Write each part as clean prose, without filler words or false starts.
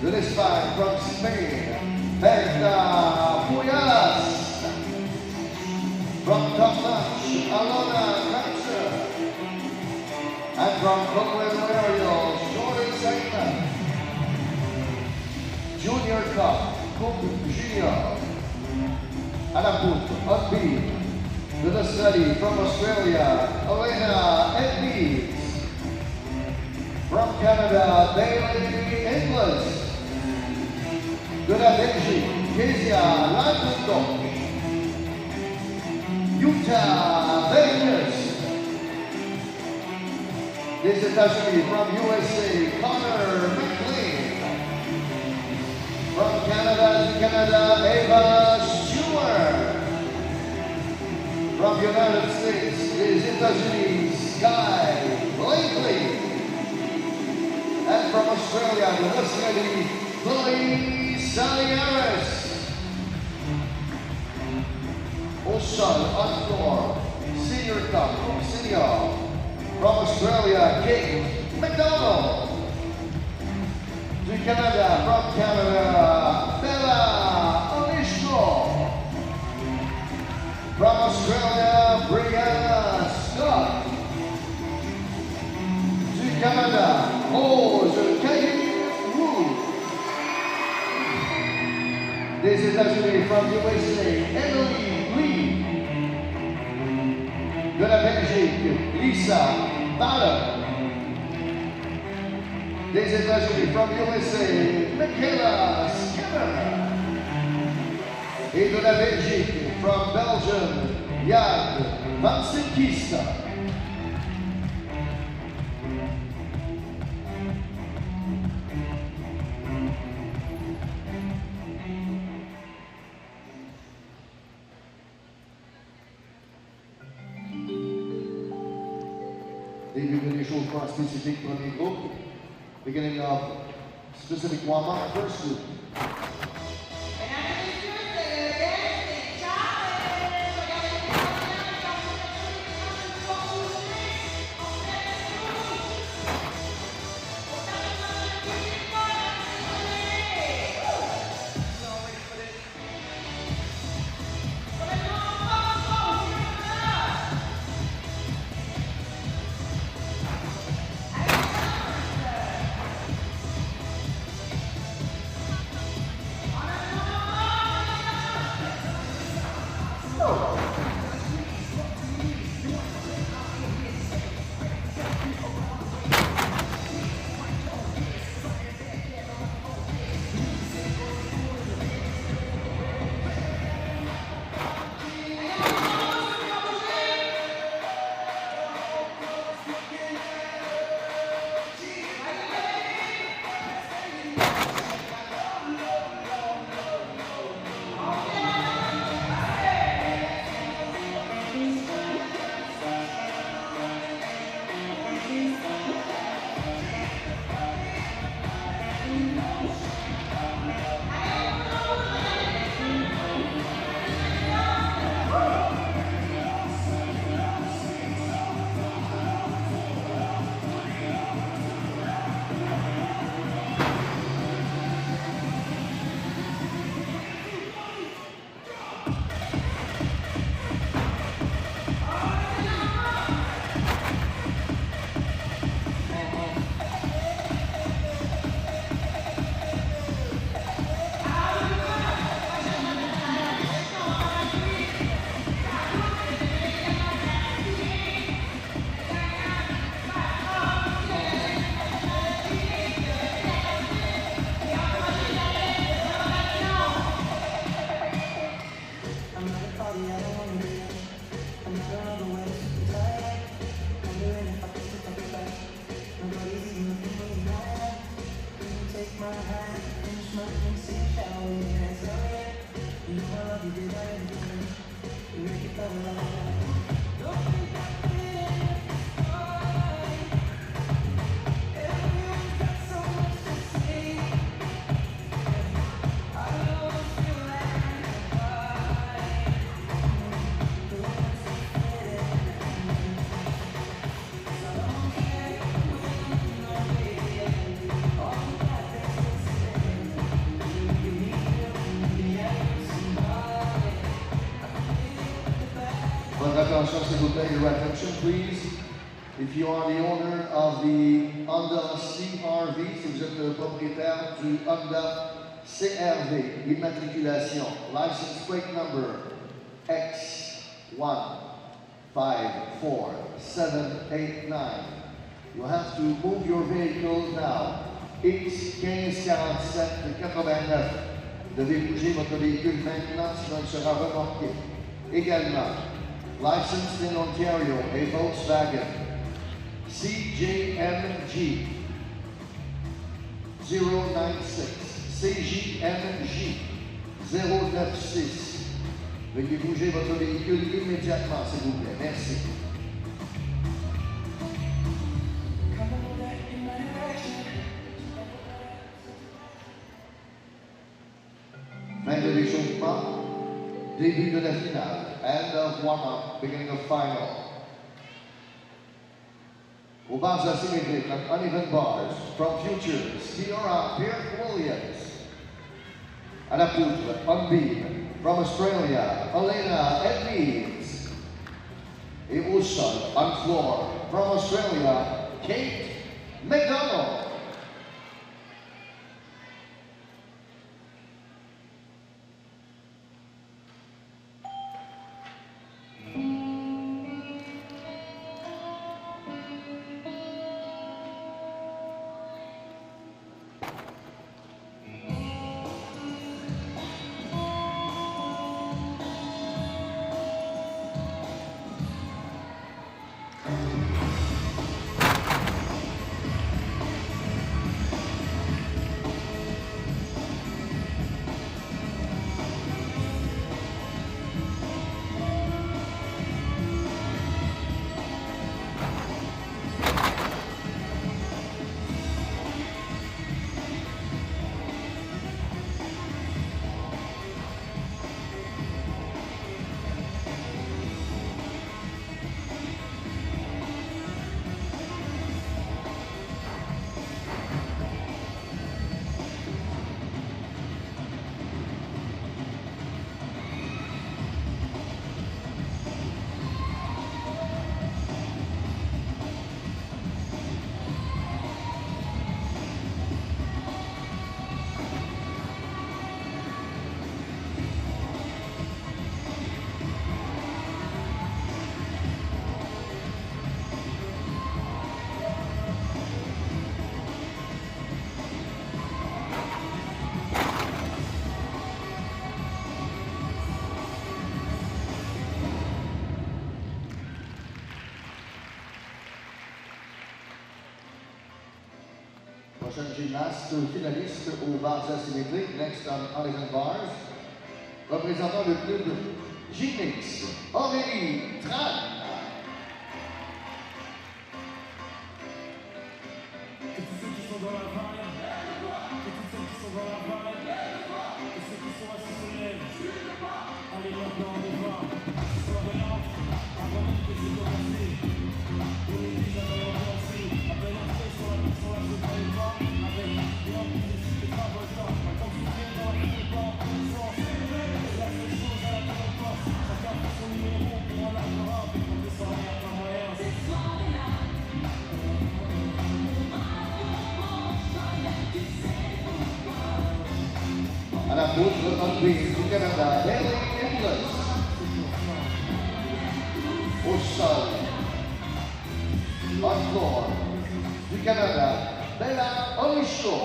The Hispanic from Spain, Berta Puyas. From Top Notch, Alona Kratzer. And from Brooklyn Memorial, Jordan Saitman. Junior Cup, Cup Junior. And on B, to the study from Australia, Elena Edmeades. From Canada, Bailey Inglis. De la Belgique, Kezia Langendoch. Utah Vegas. Des États-Unis from USA, Connor McLean. From Canada, Ava Stewart. From United States, des États-Unis, Sky Blakely. And from Australia, the Australian Chloe Saliaris. Also on floor, Senior Cup from Senior. From Australia, Kate McDonald. To Canada, from Canada, Bella Onishko. From Australia, Brianna Scott. To Canada, Rose Kay Wu. Des États-Unis, from USA, Emily Lee. De la Belgique, Lisa Bader. Des États-Unis, from USA, Michaela Skinner. Et de la Belgique, from Belgium, Yad Vansikista. Début de l'échaud spécifique premier groupe. Beginning of specific warm-up, first group. attention s'il vous plaît, your attention please. If you are the owner of the Honda CR-V, si vous êtes le propriétaire du Honda CR-V, immatriculation, license plate number X1544789. You have to move your vehicle now. X154789. Vous devez bouger votre véhicule maintenant, sinon il sera remorqué. Également, licensed in Ontario, a Volkswagen CJMG 096, CJMG 096. Veuillez bouger votre véhicule immédiatement, s'il vous plaît. Merci. Fin de l'échauffement, début de la finale. End of warm-up, beginning of final. Aux barres asymétriques and uneven bars, from Futures, Tiora Pierre Williams. À la poutre, on beam, from Australia, Elena Edmonds. Et au sol, on floor, from Australia, Kate McDonald. Prochaine gymnaste finaliste aux barres asymétriques, next on uneven bars. Représentant le club Gymnix, Aurélie Tran. Et tous ceux qui sont dans la vague, et tous ceux qui sont dans la vague, et ceux qui sont assis se lèvent. Allez maintenant on y va. Soirée lente, avant même que j'ai commencé. On est déjà dans l'ambiance, après l'entrée sur la je ne pas, avec l'homme qui décide de pas votant. Quand tu viens dans la vie de temps, sans s'élever, la seule chose à la porte, chacun fait son numéro pour en avoir un, on peut s'en rien pas moyen. À la poutre, on beam du Canada, Haley Inglis. Au sol, on floor du Canada, Bella Olisho.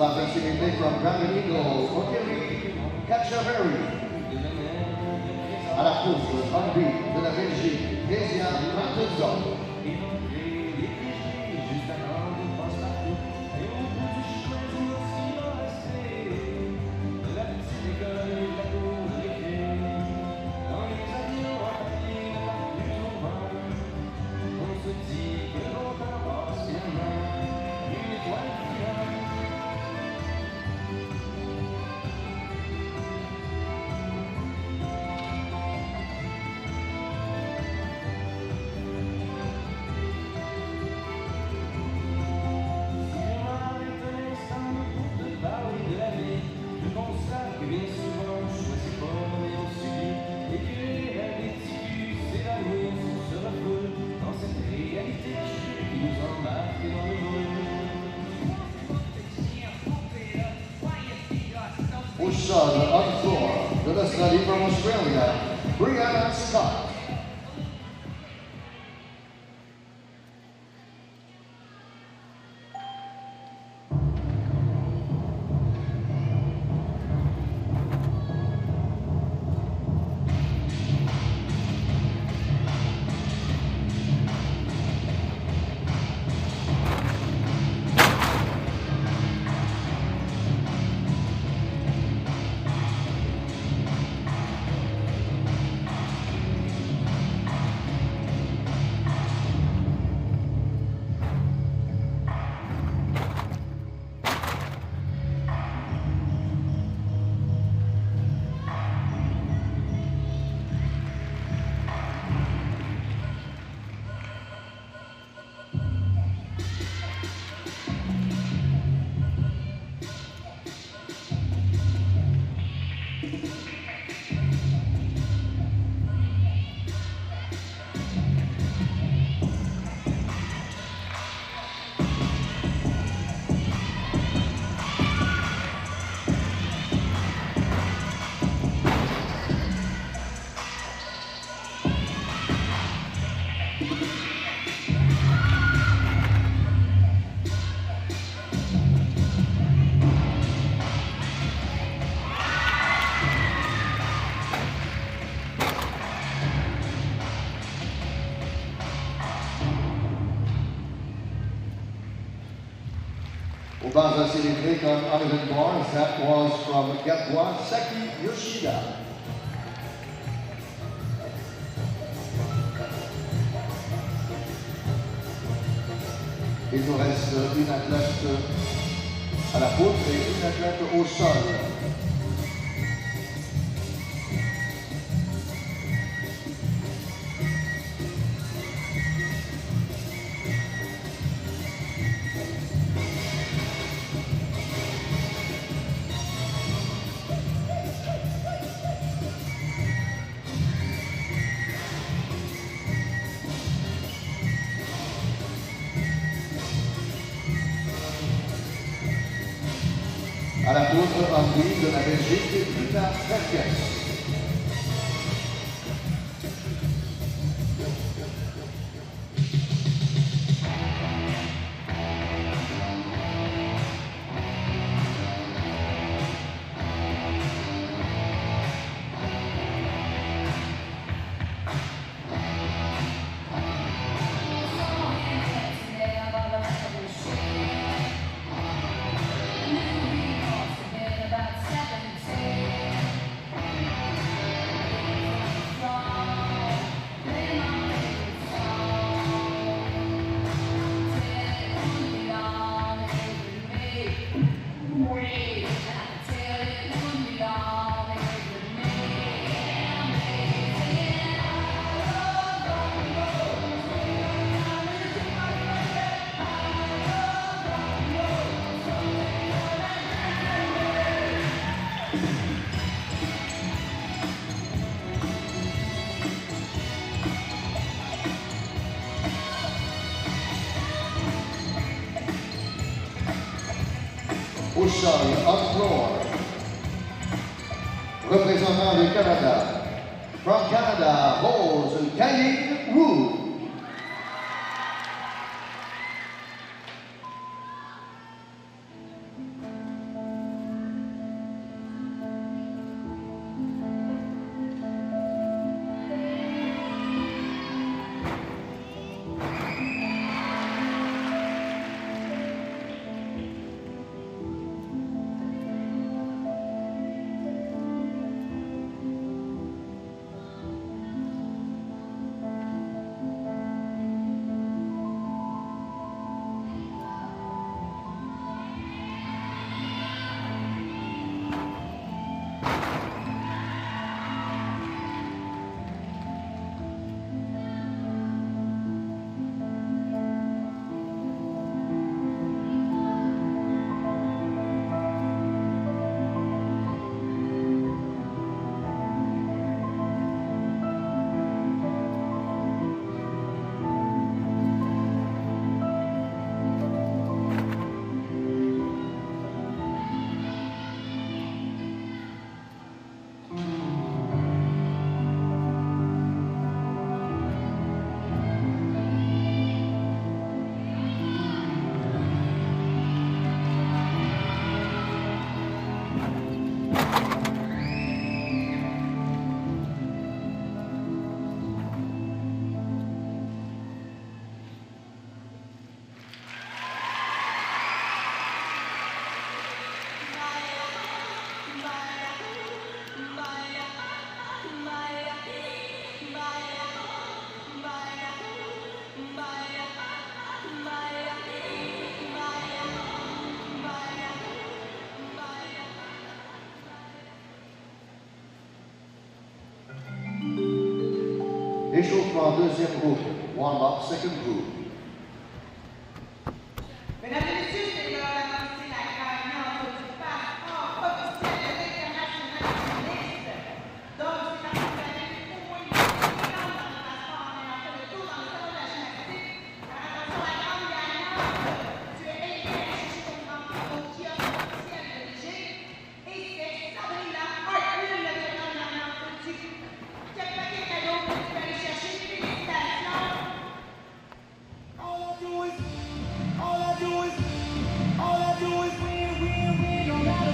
Umaga sinilay from Graminigo, Oteri, Cacciaveri. À la poutre, Bambi de la Belgique, Desia Martenzon. Au sol, on floor, de l'Australie from Australia, Brianna Scott. Ubaza célébré on Oliver Barnes, that was from Gapois, Saki Yoshida. Il nous reste une athlète à la poutre et une athlète au sol. À la poutre en ligne de la Belgique, Rita Verkens. Au sol, on floor. Représentant du Canada. From Canada, holds Kylie Wu. Échauffement deuxième groupe. Warm-up second group. Mesdames et messieurs, c'est l'heure d'annoncer la gagnante du passeport officiel de l'internationaliste. Donc, c'est parce que vous avez au moins une séquence dans le passeport en ayant fait le tour dans le salon de la gymnastique. Alors, attention, la grande gagnante, tu es invité à chercher ton grand au kiosque officiel de Léger. Et c'est Sabrina Hartman, la grande gagnante du paquet cadeau que tu vas aller chercher. Félicitations! All I do is win, no matter.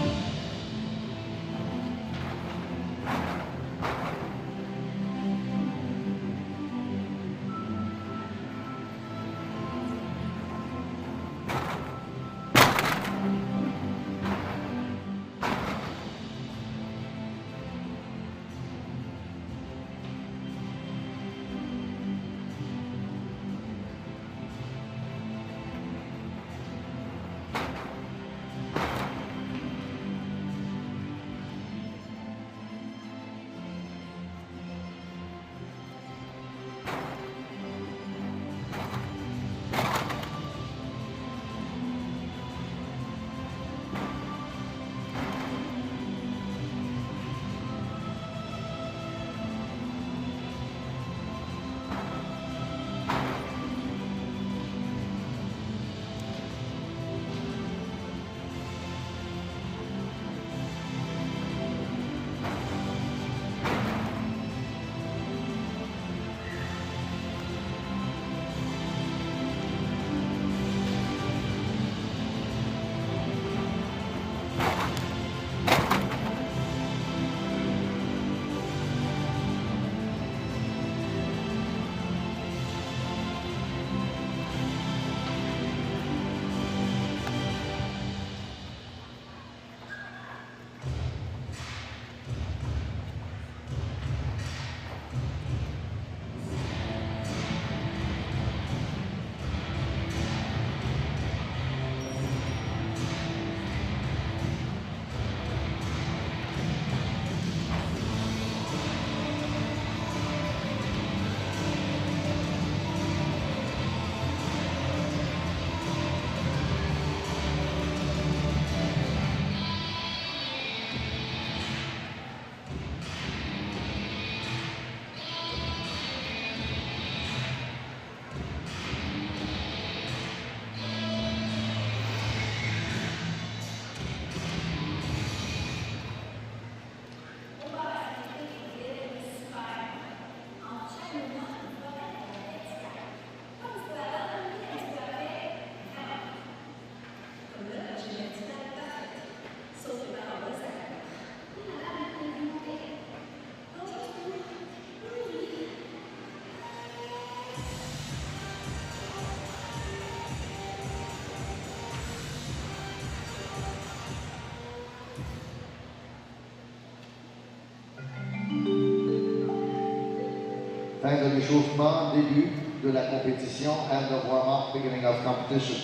Fin de l'échauffement, début de la compétition, and the warm-up, beginning of competition.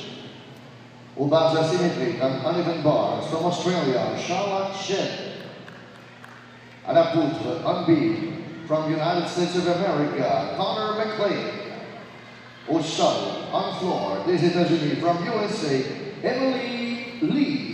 Aux barres asymétriques, on uneven bars from Australia, Charlotte Shen. À la poutre, on beam, from United States of America, Connor McLean. Au sol, on floor, des États-Unis, from USA, Emily Lee.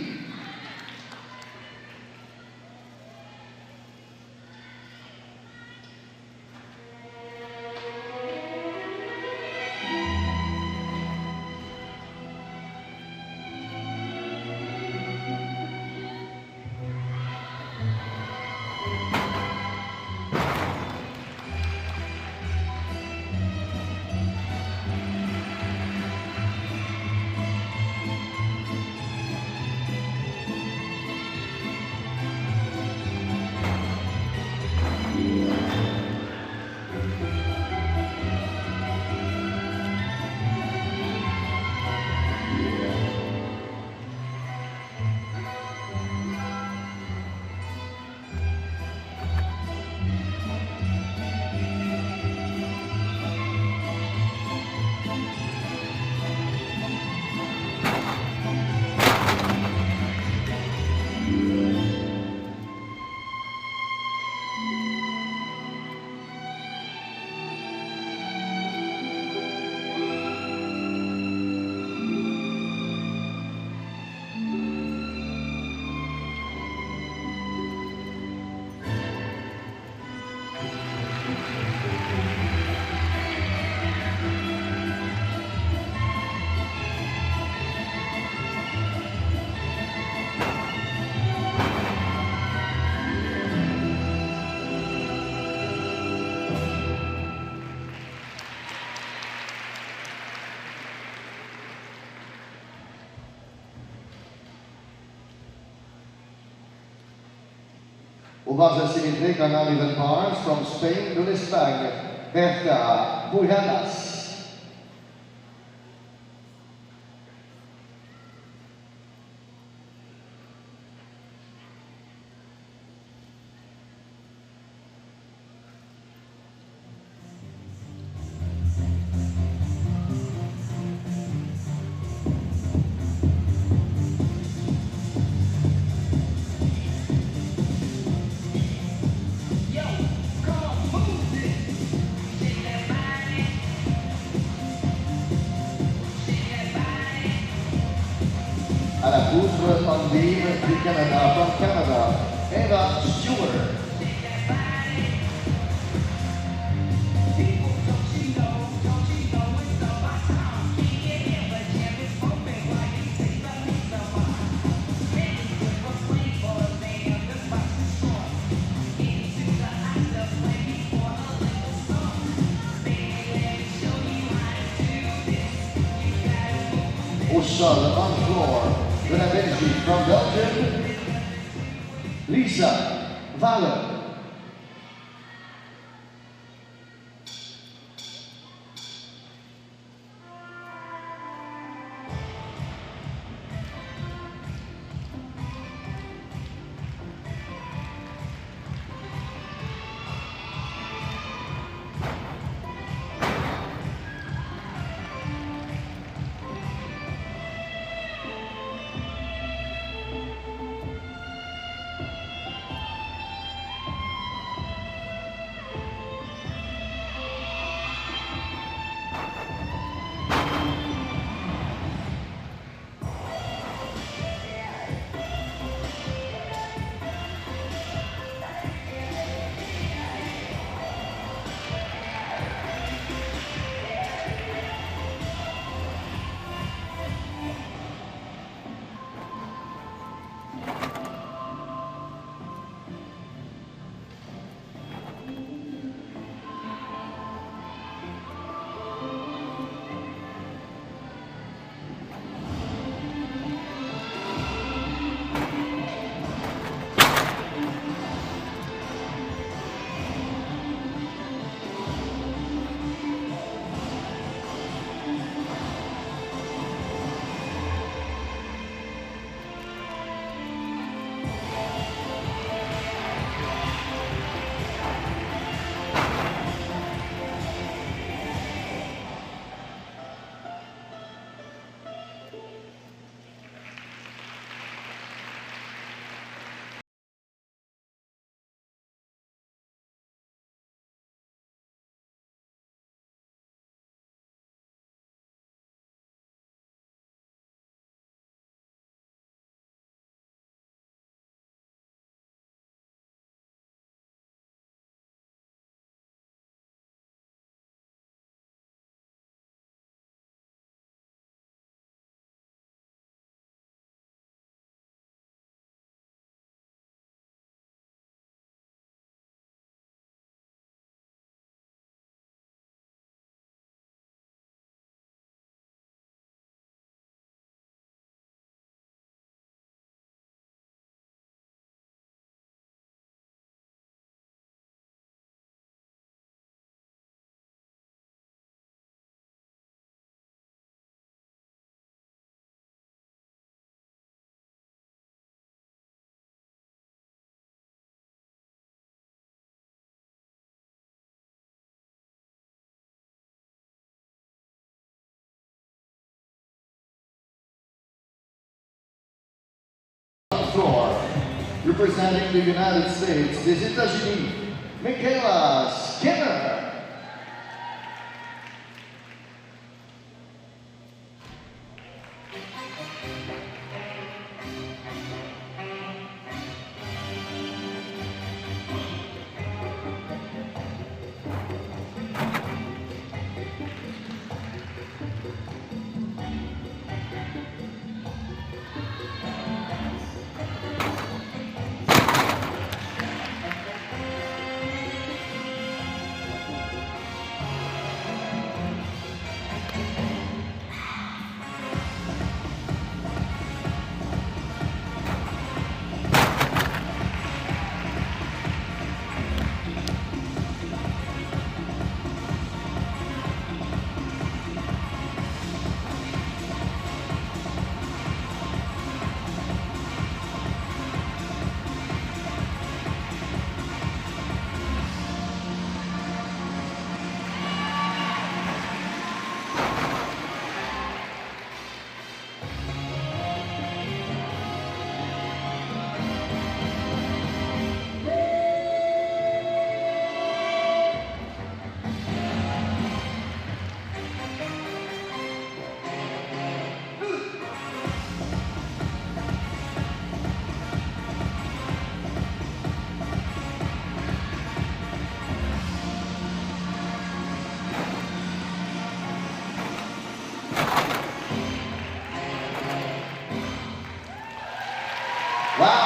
Ubang sa simetrik ang uneven bars from Spain to Lisbon, Berta Pujadas. À la poutre on beam du Canada, from Canada, Eva Stewart. Au sol, on floor, de la Belgique, from Belgium, Lisa Valle. Floor, representing the United States, des États-Unis, Michaela Skinner.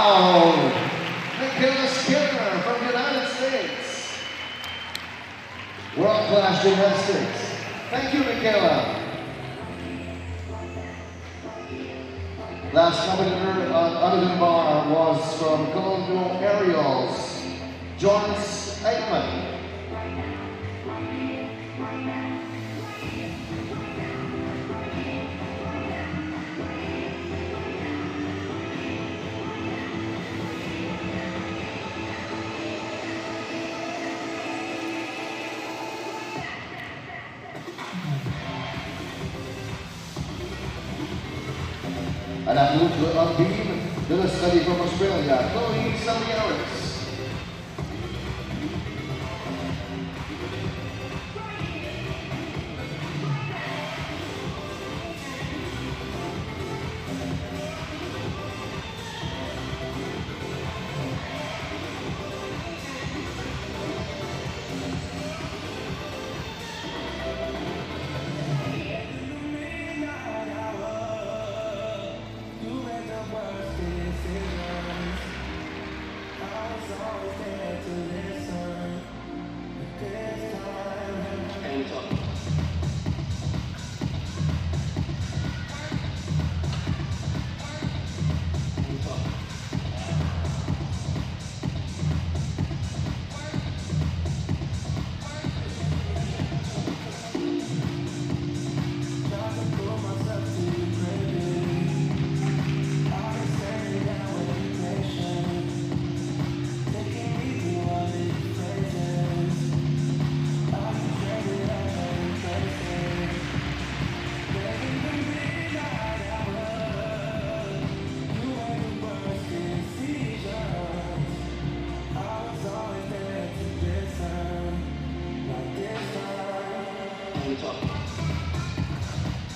Wow! Michaela Skinner from the United States. World-class gymnastics. Thank you, Michaela. Last competitor under the bar was from Colombo Aerials, Jonas Aikman. And I moved to on beam, the study from Australia, Chloe Saliaris.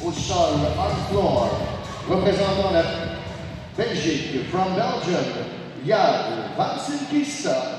Au sol, on floor, représentant la Belgique, from Belgium, Yad Vansinkista.